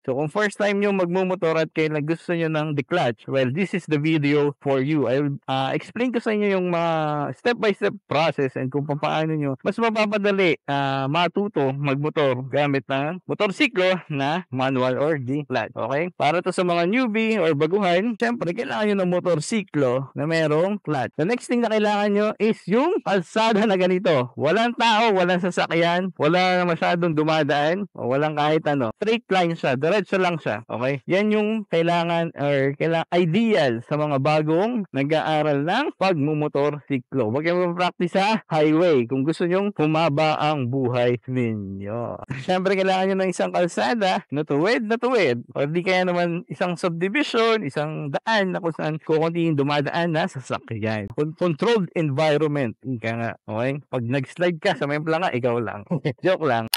So kung first time nyo magmumotor at kailan gusto nyo ng declutch, well, this is the video for you. I will explain ko sa inyo yung mga step-by-step process and kung paano nyo mas mapapadali matuto magmotor gamit ng motorsiklo na manual or declutch. Okay? Para to sa mga newbie or baguhan, syempre kailangan nyo ng motorsiklo na merong clutch. The next thing na kailangan nyo is yung kalsada na ganito. Walang tao, walang sasakyan, wala na masyadong dumadaan, o walang kahit ano. Straight line siya, diretso lang siya. Okay? Yan yung kailangan ideal sa mga bagong nag-aaral ng pagmumotor siklo. Huwag kayong practice sa highway kung gusto nyong humaba ang buhay ninyo. Siyempre, kailangan nyo ng isang kalsada na tuwid. O di kaya naman isang subdivision, isang daan na kung saan kukunti yung dumadaan na sasakyan. Controlled environment. Ika nga. Okay? Pag nag-slide ka sa may planga, ikaw lang. Joke lang.